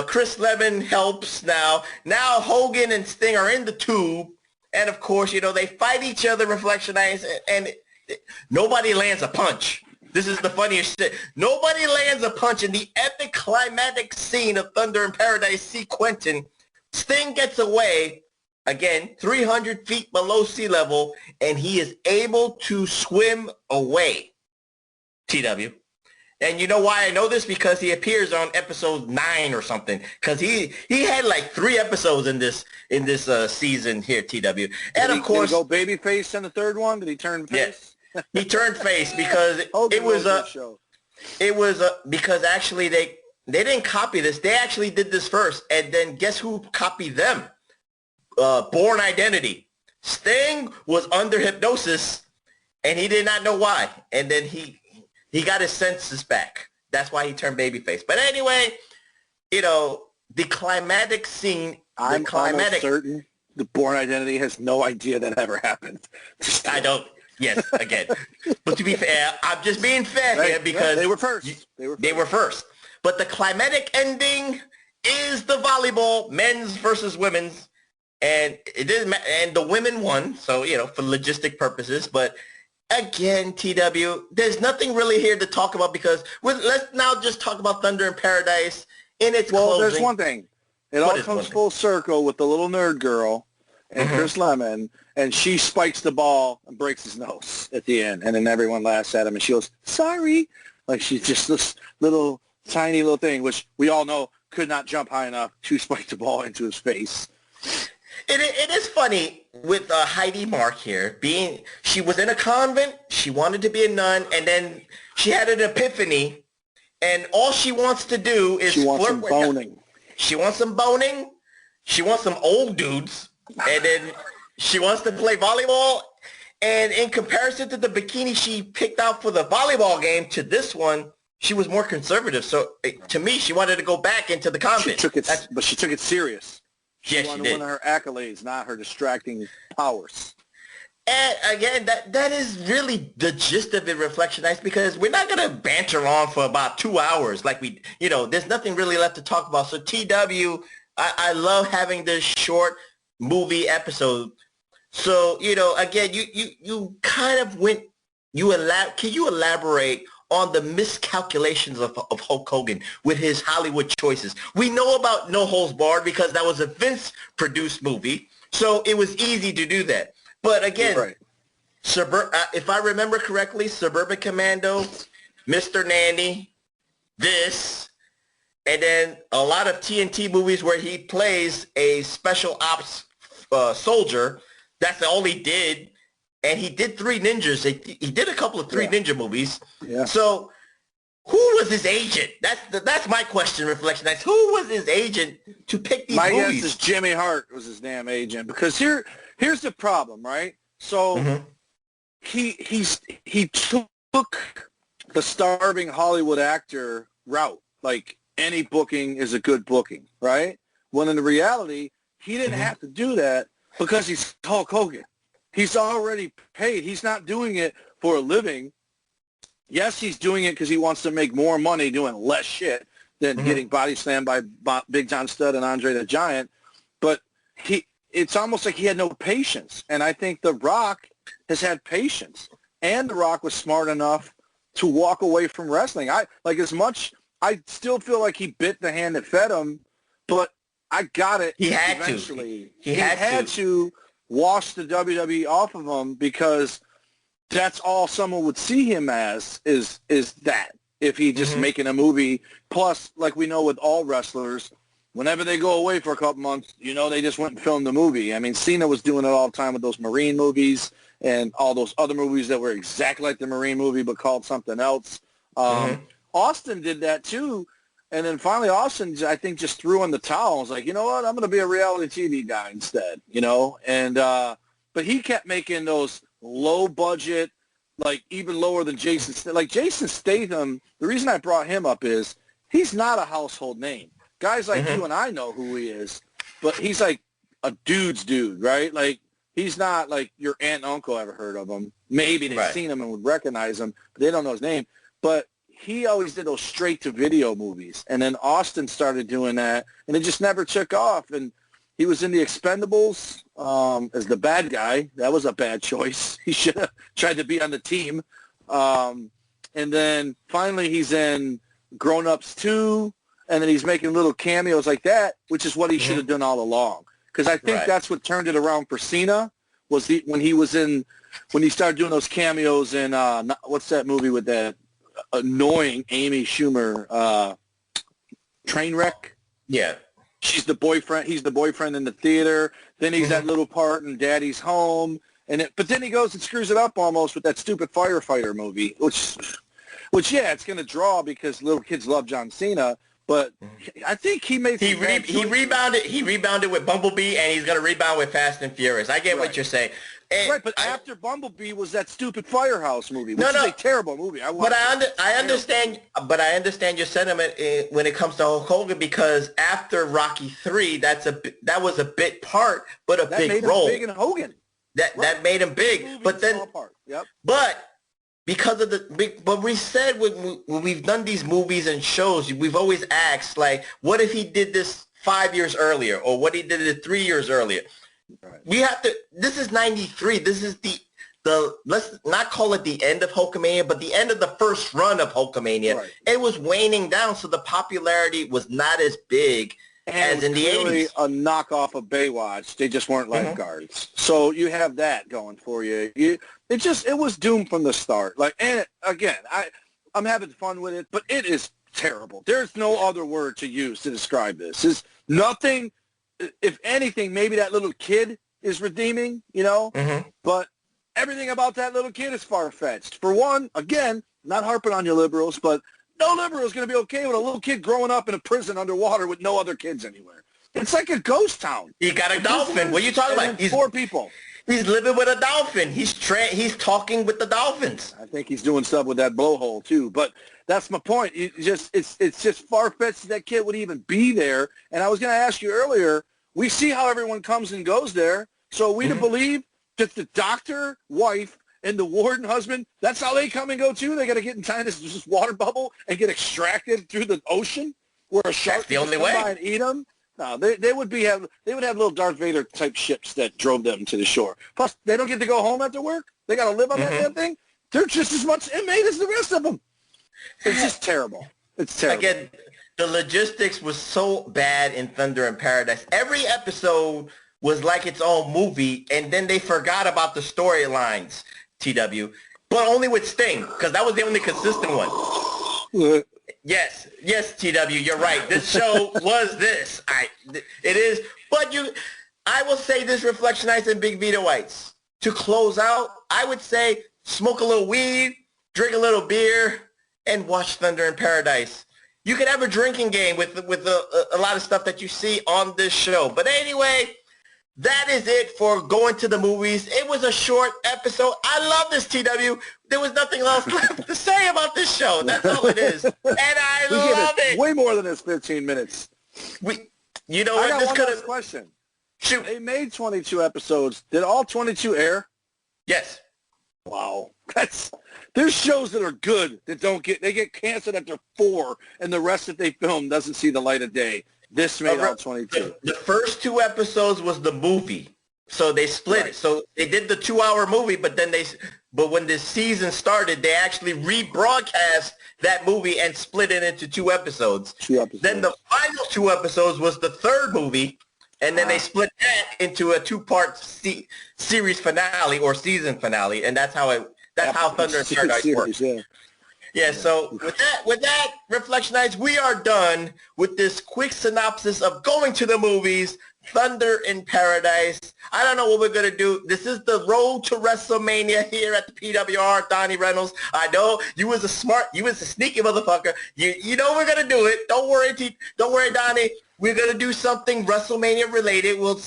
B: Chris Lemmon helps now. Now Hogan and Sting are in the tube, and of course, they fight each other, Reflectionites, and nobody lands a punch. This is the funniest shit. Nobody lands a punch in the epic climatic scene of Thunder in Paradise. See Quentin. Sting gets away, again, 300 feet below sea level, and he is able to swim away. TW. And you know why I know this? Because he appears on episode 9 or something. Because he had like 3 episodes in this season here, TW. And of course,
C: did he go babyface in the third one? Did he turn face?
B: Yeah, he turned face because it was because actually they didn't copy this. They actually did this first, and then guess who copied them? Born Identity. Sting was under hypnosis, and he did not know why. And then he got his senses back. That's why he turned babyface. But anyway, the climatic scene.
C: I'm almost certain the Born Identity has no idea that ever happened.
B: I don't. Yes, again. But to be fair, I'm just being fair here because
C: they were first.
B: They were first. But the climatic ending is the volleyball, men's versus women's, and it didn't. And the women won. So for logistic purposes, but. Again, TW, there's nothing really here to talk about because let's now just talk about Thunder in Paradise in its closing.
C: There's one thing. It all comes full circle with the little nerd girl and Chris Lemmon, and she spikes the ball and breaks his nose at the end, and then everyone laughs at him, and she goes, sorry. Like she's just this little, tiny little thing, which we all know could not jump high enough to spike the ball into his face.
B: It is funny with Heidi Mark here. She was in a convent, she wanted to be a nun, and then she had an epiphany, and all she wants to do is flirt with boning. She wants some boning. She wants some old dudes, and then she wants to play volleyball. And in comparison to the bikini she picked out for the volleyball game to this one, she was more conservative. So to me, she wanted to go back into the convent.
C: But she took it serious.
B: Yes, she did.
C: One of her accolades, not her distracting powers.
B: And again, that is really the gist of it, Reflection Nights, because we're not going to banter on for about 2 hours. Like there's nothing really left to talk about. So TW, I love having this short movie episode. So, again, you kind of went, can you elaborate on the miscalculations of Hulk Hogan with his Hollywood choices? We know about No Holds Barred because that was a Vince-produced movie, so it was easy to do that. But again,
C: right.
B: If I remember correctly, Suburban Commando, Mr. Nanny, this, and then a lot of TNT movies where he plays a special ops soldier. That's all he did. And he did Three Ninjas. He did a couple of Three Ninja movies. Yeah. So who was his agent? That's my question, Reflection Nights. Who was his agent to pick these movies?
C: My guess is Jimmy Hart was his damn agent. Because here's the problem, right? So he took the starving Hollywood actor route. Like, any booking is a good booking, right? When in reality, he didn't have to do that because he's Hulk Hogan. He's already paid. He's not doing it for a living. Yes, he's doing it because he wants to make more money doing less shit than getting body slammed by Big John Studd and Andre the Giant. But it's almost like he had no patience. And I think The Rock has had patience. And The Rock was smart enough to walk away from wrestling. I still feel like he bit the hand that fed him, but I got it.
B: He had
C: eventually.
B: to. He had
C: to wash the WWE off of him because that's all someone would see him as is that. If he just making a movie. Plus, like we know with all wrestlers, whenever they go away for a couple months, they just went and filmed the movie. I mean, Cena was doing it all the time with those Marine movies and all those other movies that were exactly like the Marine movie but called something else. Austin did that too. And then finally Austin, I think, just threw in the towel and was like, you know what, I'm going to be a reality TV guy instead, And but he kept making those low-budget, like even lower than Jason Statham. Like Jason Statham, the reason I brought him up is he's not a household name. Guys like you and I know who he is, but he's like a dude's dude, right? Like he's not like your aunt and uncle ever heard of him. Maybe they've seen him and would recognize him, but they don't know his name. But he always did those straight-to-video movies. And then Austin started doing that, and it just never took off. And he was in The Expendables as the bad guy. That was a bad choice. He should have tried to be on the team. And then finally he's in Grown Ups 2, and then he's making little cameos like that, which is what he should have done all along. Because I think that's what turned it around for Cena, was when he started doing those cameos in, what's that movie with that annoying Amy Schumer, Trainwreck?
B: Yeah.
C: She's the boyfriend. He's the boyfriend in the theater. Then he's that little part in Daddy's Home. But then he goes and screws it up almost with that stupid firefighter movie, which it's going to draw because little kids love John Cena. But I think he made
B: he rebounded with Bumblebee, and he's going to rebound with Fast and Furious. I get what you're saying. And
C: but after Bumblebee was that stupid Firehouse movie, which is a terrible movie.
B: I understand your sentiment when it comes to Hulk Hogan, because after Rocky III, that was a bit part, but a big role.
C: That made him big in Hogan.
B: That made him big, but then, but because of but we said when we've done these movies and shows, we've always asked, like, what if he did this 5 years earlier, or what he did it 3 years earlier? Right. We have to. This is '93. This is the let's not call it the end of Hulkamania, but the end of the first run of Hulkamania. Right. It was waning down, so the popularity was not as big as in the '80s.
C: A knockoff of Baywatch. They just weren't lifeguards. So you have that going for you. It was doomed from the start. Like, and again, I'm having fun with it, but it is terrible. There's no other word to use to describe this. It's nothing. If anything, maybe that little kid is redeeming, but everything about that little kid is far-fetched. For one, again, not harping on you liberals, but no liberal is going to be okay with a little kid growing up in a prison underwater with no other kids anywhere. It's like a ghost town.
B: You got a dolphin. What are you talking about?
C: He's 4 people.
B: He's living with a dolphin. He's talking with the dolphins.
C: I think he's doing stuff with that blowhole too. But that's my point. It's just far-fetched that kid would even be there. And I was going to ask you earlier, we see how everyone comes and goes there. So are we to believe that the doctor, wife, and the warden husband, that's how they come and go too? They got to get inside this water bubble and get extracted through the ocean where a shark
B: the only
C: come
B: way.
C: by and eat them? No, they would have little Darth Vader type ships that drove them to the shore. Plus, they don't get to go home after work. They got to live on that damn thing. They're just as much inmate as the rest of them. It's just terrible. It's terrible.
B: Again, the logistics was so bad in Thunder in Paradise. Every episode was like its own movie, and then they forgot about the storylines, TW. But only with Sting, because that was the only consistent one. Yes, TW, you're right. This show was this. It is. But I will say this, Reflectionites and Big Vito Whites. To close out, I would say smoke a little weed, drink a little beer, and watch Thunder in Paradise. You can have a drinking game with a lot of stuff that you see on this show. But anyway, that is it for going to the movies. It was a short episode. I love this, TW. There was nothing else left to say about this show. That's all it is. And I love it.
C: Way more than this 15 minutes.
B: You know what?
C: I got one last question.
B: Shoot.
C: They made 22 episodes. Did all 22 air?
B: Yes.
C: Wow. There's shows that are good that they get canceled after 4, and the rest that they film doesn't see the light of day. This made all 22.
B: The first 2 episodes was the movie, so they split it. So they did the 2-hour movie, but when the season started, they actually rebroadcast that movie and split it into 2 episodes. 2 episodes. Then the final 2 episodes was the third movie, and then they split that into a 2-part series finale or season finale, and that's how Thunder in Paradise works. Yeah, so with that, Reflectionites, we are done with this quick synopsis of going to the movies, Thunder in Paradise. I don't know what we're going to do. This is the road to WrestleMania here at the PWR, Donnie Reynolds. I know you was a sneaky motherfucker. You know we're going to do it. Don't worry, Donnie. We're going to do something WrestleMania related. We'll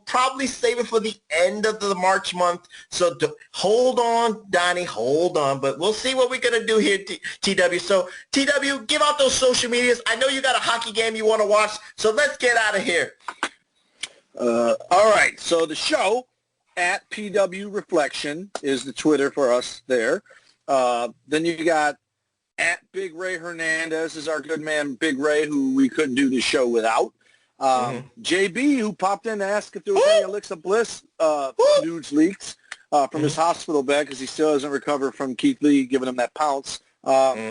B: probably save it for the end of the March month. So hold on, Donnie, hold on. But we'll see what we're going to do here, TW. So, TW, give out those social medias. I know you got a hockey game you want to watch, so let's get out of here.
C: All right. So the show at PW Reflection is the Twitter for us there. Then you got at Big Ray Hernandez is our good man, Big Ray, who we couldn't do the show without. JB, who popped in to ask if there was any Alexa Bliss nudes leaks from his hospital bed because he still hasn't recovered from Keith Lee giving him that pounce.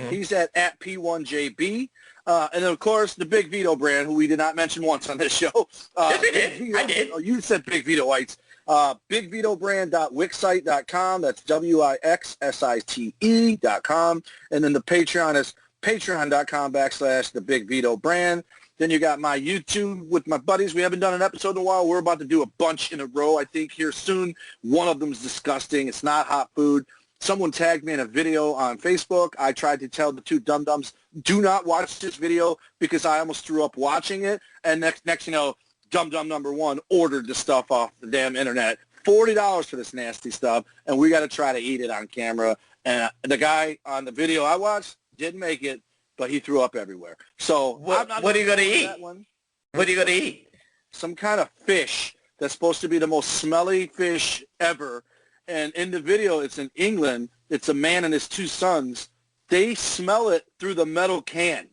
C: He's at P1JB. And then, of course, the Big Vito brand, who we did not mention once on this show.
B: Yes, we did. I did.
C: Oh, you said Big Vito Whites. BigVitoBrand.wixsite.com. That's WIXSITE.com. And then the Patreon is patreon.com/the Big Vito Brand. Then you got my YouTube with my buddies. We haven't done an episode in a while. We're about to do a bunch in a row, I think, here soon. One of them is disgusting. It's not hot food. Someone tagged me in a video on Facebook. I tried to tell the two dum-dums, do not watch this video because I almost threw up watching it. And next you know, dum-dum number 1 ordered the stuff off the damn internet. $40 for this nasty stuff, and we got to try to eat it on camera. And the guy on the video I watched didn't make it, but he threw up everywhere. So
B: what are you going to eat? What are you going to eat?
C: Some kind of fish that's supposed to be the most smelly fish ever. And in the video, it's in England. It's a man and his 2 sons. They smell it through the metal can,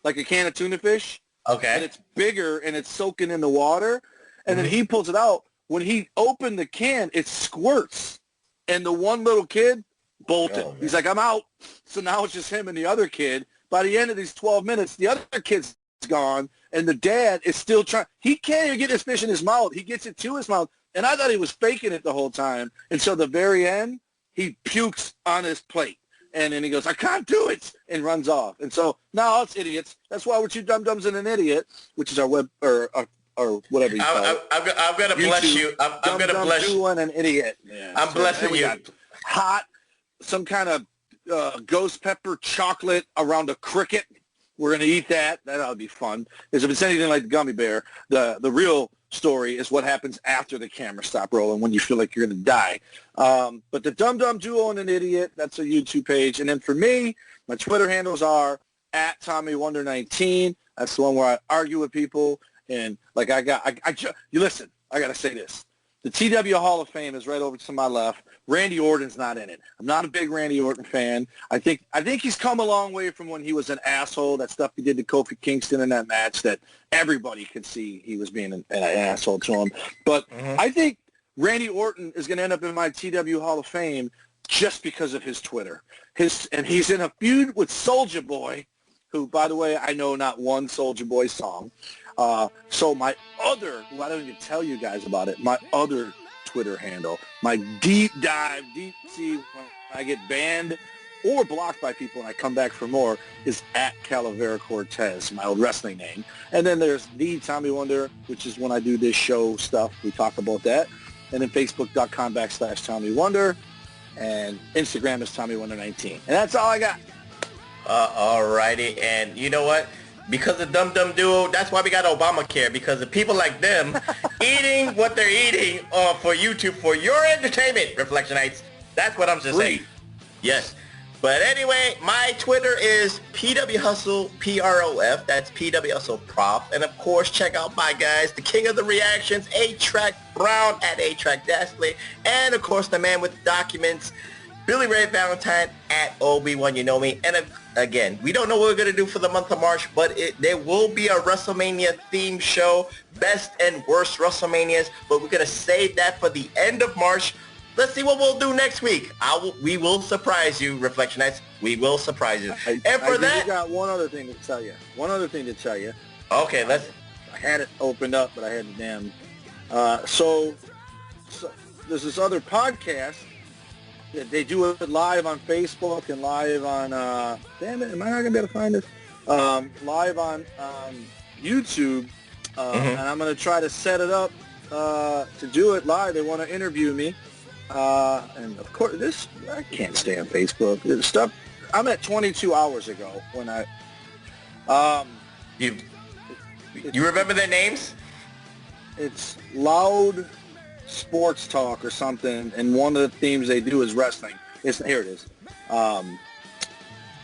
C: like a can of tuna fish.
B: Okay.
C: And it's bigger, and it's soaking in the water. And then he pulls it out. When he opened the can, it squirts. And the one little kid bolted. He's like, I'm out. So now it's just him and the other kid. By the end of these 12 minutes, the other kid's gone, and the dad is still trying. He can't even get this fish in his mouth. He gets it to his mouth. And I thought he was faking it the whole time. Until the very end, he pukes on his plate. And then he goes, I can't do it, and runs off. And so now it's idiots. That's why we're 2 dum-dums and an idiot, which is our web, or whatever you call it.
B: I'm going to bless you. I'm going to bless you.
C: And an idiot. Yeah.
B: I'm blessing you.
C: Hot, some kind of ghost pepper chocolate around a cricket. We're going to eat that. That'll be fun. Because if it's anything like the gummy bear, the real story is what happens after the camera stop rolling when you feel like you're going to die. But the Dum Dum Duo and an Idiot, that's a YouTube page. And then for me, my Twitter handles are at TommyWonder19. That's the one where I argue with people. And like you listen, I got to say this. The TW Hall of Fame is right over to my left. Randy Orton's not in it. I'm not a big Randy Orton fan. I think he's come a long way from when he was an asshole. That stuff he did to Kofi Kingston in that match that everybody could see he was being an asshole to him. But I think Randy Orton is going to end up in my TW Hall of Fame just because of his Twitter. And he's in a feud with Soulja Boy, who, by the way, I know not one Soulja Boy song. So my other, well, I don't even tell you guys about it, my other Twitter handle, my deep sea, when I get banned or blocked by people and I come back for more, is at Calavera Cortez, my old wrestling name. And then there's the Tommy Wonder, which is when I do this show stuff. We talk about that. And then Facebook.com/Tommy Wonder. And Instagram is TommyWonder19. And that's all I got.
B: Alrighty. And you know what? Because of Dum Dum Duo, that's why we got Obamacare, because of people like them eating what they're eating for YouTube for your entertainment, Reflectionites. That's what I'm just saying. Yes. But anyway, my Twitter is PWHustle, PROF. That's PWHustle Prof. And of course, check out my guys, the king of the reactions, A-Track Brown at A-Track Dashley. And of course, the man with documents, Billy Ray Valentine at Obi-Wan, you know me. And again, we don't know what we're going to do for the month of March, but there will be a WrestleMania theme show, best and worst WrestleManias, but we're going to save that for the end of March. Let's see what we'll do next week. We will surprise you, Reflectionites. We will surprise you.
C: I got one other thing to tell you.
B: Okay,
C: I had it opened up, but I had the damn... So there's this other podcast. They do it live on Facebook and live on, damn it, am I not going to be able to find this? Live on YouTube, and I'm going to try to set it up to do it live. They want to interview me, and of course, I can't stay on Facebook. This stuff, I'm at 22 hours ago when I,
B: you remember their names?
C: It's Loud Sports Talk or something, and one of the themes they do is wrestling. Here it is.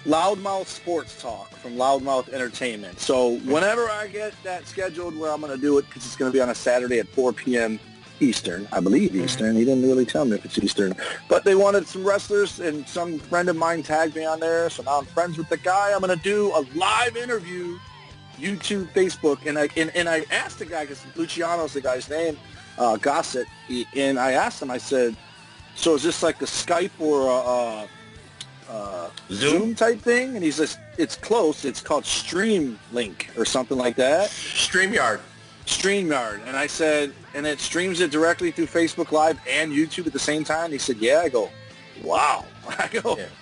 C: Loudmouth Sports Talk from Loudmouth Entertainment. So whenever I get that scheduled where I'm going to do it, because it's going to be on a Saturday at 4 p.m. Eastern, I believe Eastern. He didn't really tell me if it's Eastern. But they wanted some wrestlers, and some friend of mine tagged me on there, so now I'm friends with the guy. I'm going to do a live interview, YouTube, Facebook, and I asked the guy, because Luciano's the guy's name, Gossett, and I asked him, I said, so is this like a Skype or a Zoom type thing? And he says, it's close. It's called Streamlink or something like that.
B: StreamYard.
C: And I said, and it streams it directly through Facebook Live and YouTube at the same time? He said, yeah. I go, wow.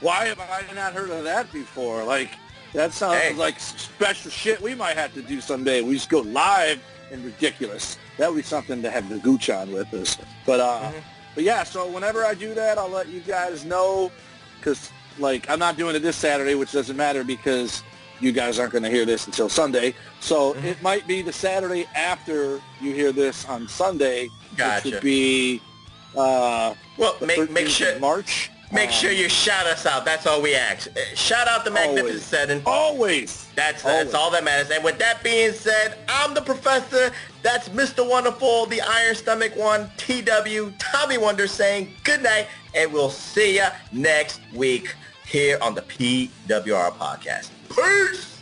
C: Why have I not heard of that before? Like, that sounds like special shit we might have to do someday. We just go live and ridiculous. That would be something to have the gooch on with us. But yeah, so whenever I do that, I'll let you guys know, because, like, I'm not doing it this Saturday, which doesn't matter because you guys aren't going to hear this until Sunday. So it might be the Saturday after you hear this on Sunday, which would be
B: make sure
C: March.
B: Make sure you shout us out. That's all we ask. Shout out the Magnificent Seven.
C: Always.
B: That's all that matters. And with that being said, I'm the Professor. That's Mr. Wonderful, the Iron Stomach One, TW, Tommy Wonder saying good night, and we'll see ya next week here on the PWR podcast. Peace.